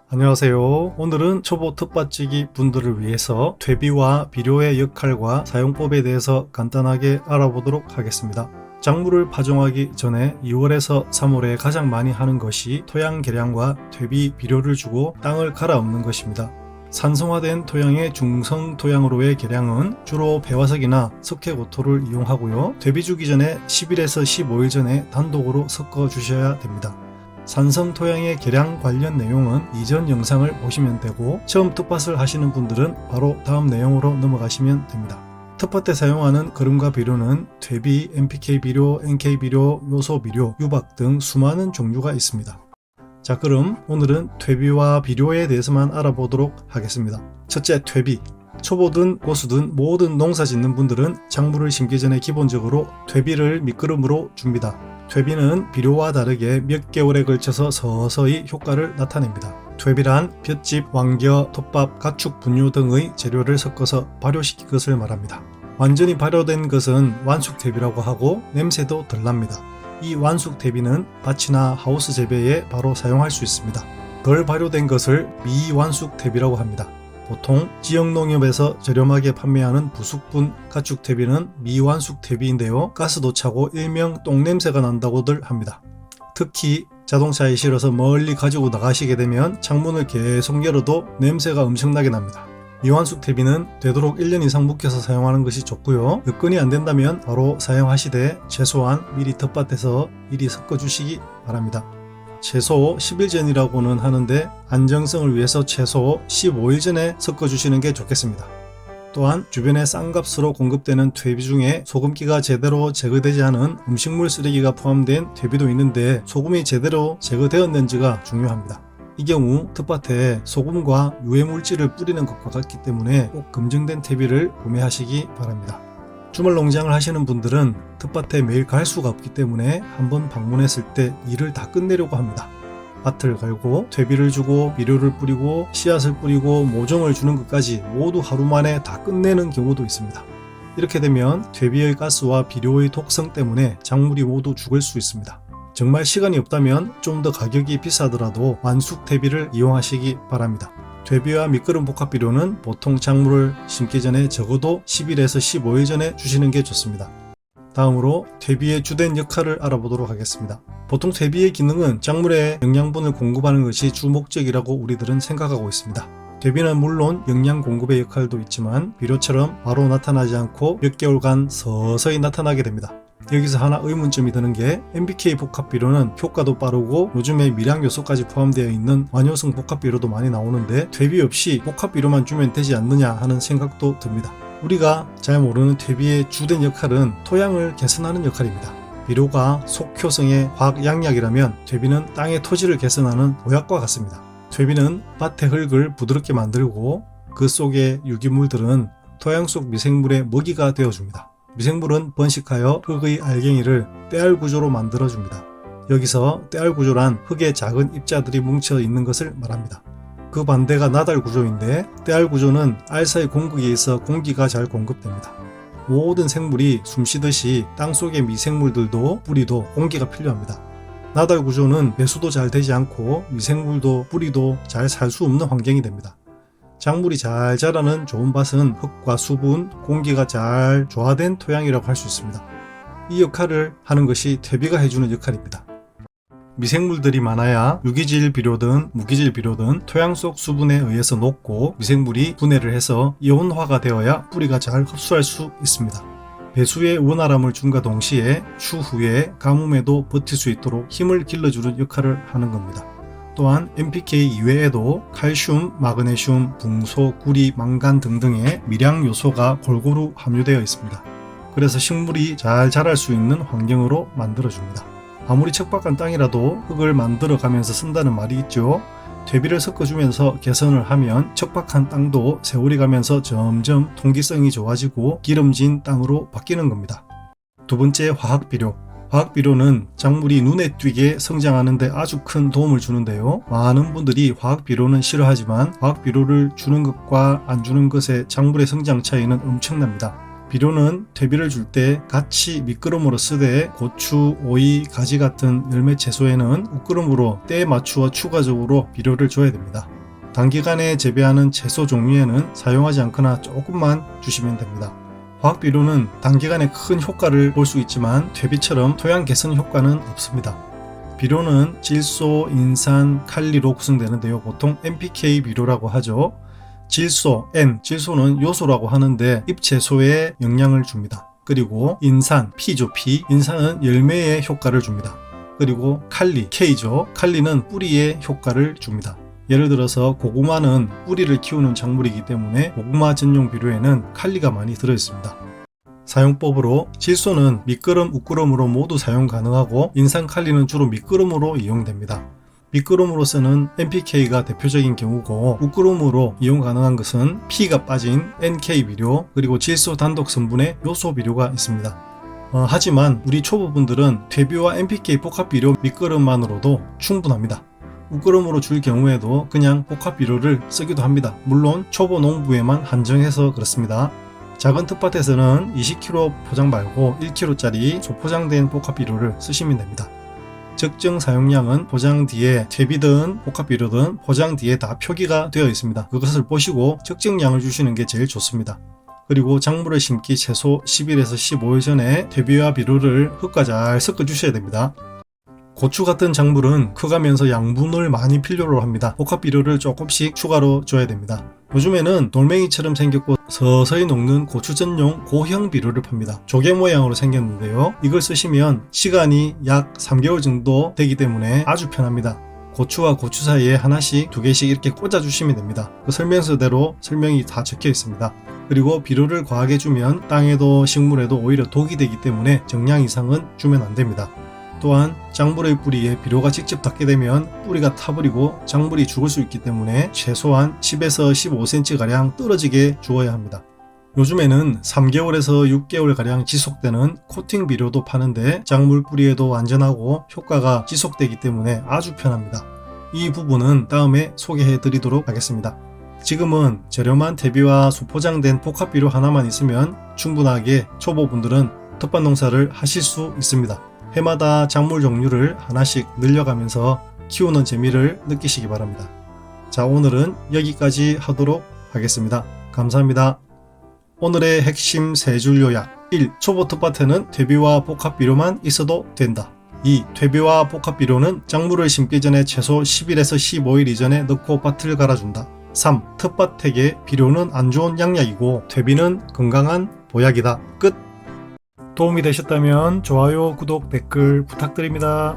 안녕하세요. 오늘은 초보 텃밭지기 분들을 위해서 퇴비와 비료의 역할과 사용법에 대해서 간단하게 알아보도록 하겠습니다. 작물을 파종하기 전에 2월에서 3월에 가장 많이 하는 것이 토양 개량과 퇴비, 비료를 주고 땅을 갈아엎는 것입니다. 산성화된 토양의 중성 토양으로의 개량은 주로 배화석이나 석회고토를 이용하고요. 퇴비 주기 전에 10일에서 15일 전에 단독으로 섞어 주셔야 됩니다. 산성 토양의 개량 관련 내용은 이전 영상을 보시면 되고, 처음 텃밭을 하시는 분들은 바로 다음 내용으로 넘어가시면 됩니다. 텃밭에 사용하는 거름과 비료는 퇴비, NPK 비료, NK 비료, 요소 비료, 유박 등 수많은 종류가 있습니다. 자, 그럼 오늘은 퇴비와 비료에 대해서만 알아보도록 하겠습니다. 첫째, 퇴비. 초보든 고수든 모든 농사 짓는 분들은 작물을 심기 전에 기본적으로 퇴비를 밑거름으로 줍니다. 퇴비는 비료와 다르게 몇 개월에 걸쳐서 서서히 효과를 나타냅니다. 퇴비란 볏짚, 왕겨, 톱밥, 가축 분유 등의 재료를 섞어서 발효시킨 것을 말합니다. 완전히 발효된 것은 완숙퇴비라고 하고 냄새도 덜 납니다. 이 완숙퇴비는 밭이나 하우스 재배에 바로 사용할 수 있습니다. 덜 발효된 것을 미완숙퇴비라고 합니다. 보통 지역농협에서 저렴하게 판매하는 부숙분 가축퇴비는 미완숙퇴비인데요. 가스도 차고 일명 똥냄새가 난다고들 합니다. 특히 자동차에 실어서 멀리 가지고 나가시게 되면 창문을 계속 열어도 냄새가 엄청나게 납니다. 미완숙퇴비는 되도록 1년 이상 묵혀서 사용하는 것이 좋고요. 여건이 안 된다면 바로 사용하시되 최소한 미리 텃밭에서 미리 섞어주시기 바랍니다. 최소 10일 전이라고는 하는데 안정성을 위해서 최소 15일 전에 섞어주시는 게 좋겠습니다. 또한 주변에 싼 값으로 공급되는 퇴비 중에 소금기가 제대로 제거되지 않은 음식물 쓰레기가 포함된 퇴비도 있는데 소금이 제대로 제거되었는지가 중요합니다. 이 경우 텃밭에 소금과 유해물질을 뿌리는 것과 같기 때문에 꼭 검증된 퇴비를 구매하시기 바랍니다. 주말 농장을 하시는 분들은 텃밭에 매일 갈 수가 없기 때문에 한번 방문했을 때 일을 다 끝내려고 합니다. 밭을 갈고 퇴비를 주고 비료를 뿌리고 씨앗을 뿌리고 모종을 주는 것까지 모두 하루 만에 다 끝내는 경우도 있습니다. 이렇게 되면 퇴비의 가스와 비료의 독성 때문에 작물이 모두 죽을 수 있습니다. 정말 시간이 없다면 좀 더 가격이 비싸더라도 완숙 퇴비를 이용하시기 바랍니다. 퇴비와 밑거름 복합비료는 보통 작물을 심기 전에 적어도 10일에서 15일 전에 주시는 게 좋습니다. 다음으로 퇴비의 주된 역할을 알아보도록 하겠습니다. 보통 퇴비의 기능은 작물에 영양분을 공급하는 것이 주 목적이라고 우리들은 생각하고 있습니다. 퇴비는 물론 영양 공급의 역할도 있지만 비료처럼 바로 나타나지 않고 몇 개월간 서서히 나타나게 됩니다. 여기서 하나 의문점이 드는 게 NPK 복합비료는 효과도 빠르고 요즘에 미량 요소까지 포함되어 있는 완효성 복합비료도 많이 나오는데 퇴비 없이 복합비료만 주면 되지 않느냐 하는 생각도 듭니다. 우리가 잘 모르는 퇴비의 주된 역할은 토양을 개선하는 역할입니다. 비료가 속효성의 화학 양약이라면 퇴비는 땅의 토질을 개선하는 보약과 같습니다. 퇴비는 밭의 흙을 부드럽게 만들고 그 속의 유기물들은 토양 속 미생물의 먹이가 되어줍니다. 미생물은 번식하여 흙의 알갱이를 떼알 구조로 만들어줍니다. 여기서 떼알 구조란 흙의 작은 입자들이 뭉쳐 있는 것을 말합니다. 그 반대가 나달 구조인데 떼알 구조는 알 사이 공극에 의해서 공기가 잘 공급됩니다. 모든 생물이 숨쉬듯이 땅속의 미생물들도 뿌리도 공기가 필요합니다. 나달 구조는 배수도 잘 되지 않고 미생물도 뿌리도 잘 살 수 없는 환경이 됩니다. 작물이 잘 자라는 좋은 밭은 흙과 수분, 공기가 잘 조화된 토양이라고 할 수 있습니다. 이 역할을 하는 것이 퇴비가 해주는 역할입니다. 미생물들이 많아야 유기질 비료든 무기질 비료든 토양 속 수분에 의해서 녹고 미생물이 분해를 해서 이온화가 되어야 뿌리가 잘 흡수할 수 있습니다. 배수의 원활함을 준과 동시에 추후에 가뭄에도 버틸 수 있도록 힘을 길러주는 역할을 하는 겁니다. 또한 NPK 이외에도 칼슘, 마그네슘, 붕소, 구리, 망간 등등의 미량 요소가 골고루 함유되어 있습니다. 그래서 식물이 잘 자랄 수 있는 환경으로 만들어줍니다. 아무리 척박한 땅이라도 흙을 만들어가면서 쓴다는 말이 있죠. 퇴비를 섞어주면서 개선을 하면 척박한 땅도 세월이 가면서 점점 통기성이 좋아지고 기름진 땅으로 바뀌는 겁니다. 두 번째, 화학비료. 화학비료는 작물이 눈에 띄게 성장하는데 아주 큰 도움을 주는데요. 많은 분들이 화학비료는 싫어하지만 화학비료를 주는 것과 안 주는 것의 작물의 성장 차이는 엄청납니다. 비료는 퇴비를 줄 때 같이 밑거름으로 쓰되 고추, 오이, 가지 같은 열매 채소에는 웃거름으로 때에 맞추어 추가적으로 비료를 줘야 됩니다. 단기간에 재배하는 채소 종류에는 사용하지 않거나 조금만 주시면 됩니다. 화학비료는 단기간에 큰 효과를 볼 수 있지만 퇴비처럼 토양 개선 효과는 없습니다. 비료는 질소, 인산, 칼리로 구성되는데요. 보통 NPK 비료라고 하죠. 질소, N, 질소는 요소라고 하는데 잎채소에 영향을 줍니다. 그리고 인산, P죠, P. 인산은 열매에 효과를 줍니다. 그리고 칼리, K죠. 칼리는 뿌리에 효과를 줍니다. 예를 들어서 고구마는 뿌리를 키우는 작물이기 때문에 고구마 전용 비료에는 칼리가 많이 들어있습니다. 사용법으로 질소는 밑거름, 웃거름으로 모두 사용 가능하고 인산, 칼리는 주로 밑거름으로 이용됩니다. 밑거름으로서는 NPK가 대표적인 경우고 웃거름으로 이용 가능한 것은 P가 빠진 NK 비료 그리고 질소 단독 성분의 요소 비료가 있습니다. 하지만 우리 초보분들은 퇴비와 NPK 복합 비료 밑거름만으로도 충분합니다. 웃거름으로 줄 경우에도 그냥 복합 비료를 쓰기도 합니다. 물론 초보 농부에만 한정해서 그렇습니다. 작은 텃밭에서는 20kg 포장 말고 1kg짜리 소포장된 복합 비료를 쓰시면 됩니다. 적정 사용량은 포장 뒤에 퇴비든 복합 비료든 포장 뒤에 다 표기가 되어 있습니다. 그것을 보시고 적정량을 주시는 게 제일 좋습니다. 그리고 작물을 심기 최소 10일에서 15일 전에 퇴비와 비료를 흙과 잘 섞어 주셔야 됩니다. 고추 같은 작물은 커가면서 양분을 많이 필요로 합니다. 복합 비료를 조금씩 추가로 줘야 됩니다. 요즘에는 돌멩이처럼 생겼고 서서히 녹는 고추 전용 고형 비료를 팝니다. 조개 모양으로 생겼는데요. 이걸 쓰시면 시간이 약 3개월 정도 되기 때문에 아주 편합니다. 고추와 고추 사이에 하나씩 2개씩 이렇게 꽂아 주시면 됩니다. 그 설명서대로 설명이 다 적혀 있습니다. 그리고 비료를 과하게 주면 땅에도 식물에도 오히려 독이 되기 때문에 정량 이상은 주면 안 됩니다. 또한 작물의 뿌리에 비료가 직접 닿게 되면 뿌리가 타버리고 작물이 죽을 수 있기 때문에 최소한 10에서 15cm가량 떨어지게 주어야 합니다. 요즘에는 3개월에서 6개월가량 지속되는 코팅 비료도 파는데 작물 뿌리에도 안전하고 효과가 지속되기 때문에 아주 편합니다. 이 부분은 다음에 소개해 드리도록 하겠습니다. 지금은 저렴한 퇴비와 소포장된 복합 비료 하나만 있으면 충분하게 초보분들은 텃밭 농사를 하실 수 있습니다. 해마다 작물 종류를 하나씩 늘려가면서 키우는 재미를 느끼시기 바랍니다. 자, 오늘은 여기까지 하도록 하겠습니다. 감사합니다. 오늘의 핵심 3줄 요약. 1. 초보 텃밭에는 퇴비와 복합 비료만 있어도 된다. 2. 퇴비와 복합 비료는 작물을 심기 전에 최소 10일에서 15일 이전에 넣고 밭을 갈아준다. 3. 텃밭에게 비료는 안 좋은 양약이고 퇴비는 건강한 보약이다. 끝. 도움이 되셨다면 좋아요, 구독, 댓글 부탁드립니다.